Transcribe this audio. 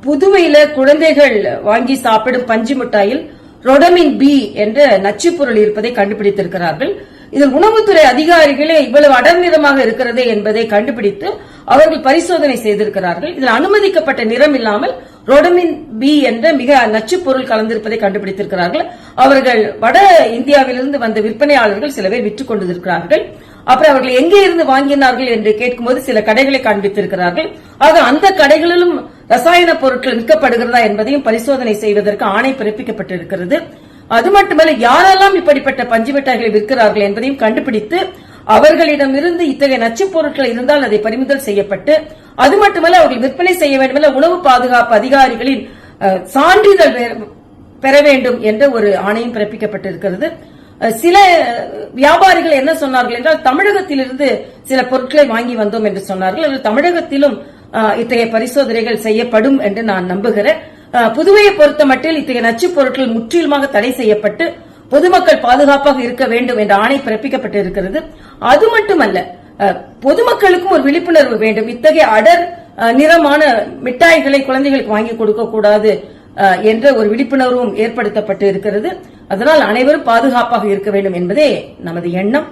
புதுவையில குழந்தைகள் வாங்கி சாப்பிடும் பஞ்சு மிட்டாயில் ரொடமின் பி என்ற நச்சுப்பொருள் இருப்பதை கண்டுபிடித்திருக்கிறார்கள். இதில் உணவுத்துறை அதிகாரிகளே இவ்வளவு அடர்நிறமாக இருக்கிறது என்பதை கண்டுபிடித்து அவர்கள் பரிசோதனை செய்திருக்கிறார்கள். இதில் அனுமதிக்கப்பட்ட நிறம் இல்லாமல் ரொடமின் பி என்ற மிக நச்சுப்பொருள் கலந்திருப்பதை கண்டுபிடித்திருக்கிறார்கள். அவர்கள் வட இந்தியாவிலிருந்து வந்த விற்பனையாளர்கள் சில பேர் விற்றுக் கொண்டிருக்கிறார்கள். அப்புறம் அவர்கள் எங்கே இருந்து வாங்கினார்கள் என்று கேட்கும்போது சில கடைகளை காண்பித்திருக்கிறார்கள். ஆக அந்த கடைகளிலும் ரசாயன பொருட்கள் விற்கப்படுகிறதா என்பதையும் பரிசோதனை செய்வதற்கு ஆணை பிறப்பிக்கப்பட்டிருக்கிறது. அது மட்டுமல்ல, யாரெல்லாம் இப்படிப்பட்ட பஞ்சு மிட்டாய்களை விற்கிறார்கள் என்பதையும் கண்டுபிடித்து அவர்களிடமிருந்து இத்தகைய நச்சுப் பொருட்கள் இருந்தால் அதை பறிமுதல் செய்யப்பட்டு, அது மட்டுமல்ல அவர்கள் விற்பனை செய்ய வேண்டுமென்ற உணவு பாதுகாப்பு அதிகாரிகளின் சான்றிதழ் பெற வேண்டும் என்ற ஒரு ஆணையம் பிறப்பிக்கப்பட்டிருக்கிறது. சில வியாபாரிகள் என்ன சொன்னார்கள் என்றால், தமிழகத்திலிருந்து சில பொருட்களை வாங்கி வந்தோம் என்று சொன்னார்கள். தமிழகத்திலும் இத்தகைய பரிசோதனைகள் செய்யப்படும் என்று நான் நம்புகிறேன். புதுவையை பொறுத்த மட்டில் இத்தகைய நச்சுப் பொருட்கள் முற்றிலுமாக தடை செய்யப்பட்டு பொதுமக்கள் பாதுகாப்பாக இருக்க வேண்டும் என்ற ஆணை பிறப்பிக்கப்பட்டிருக்கிறது. அது மட்டுமல்ல, பொதுமக்களுக்கும் ஒரு விழிப்புணர்வு வேண்டும். இத்தகைய அடர் நிறமான மிட்டாய்களை குழந்தைகளுக்கு வாங்கி கொடுக்க கூடாது என்ற ஒரு விழிப்புணர்வும் ஏற்படுத்தப்பட்டு இருக்கிறது. அதனால் அனைவரும் பாதுகாப்பாக இருக்க வேண்டும் என்பதே நமது எண்ணம்.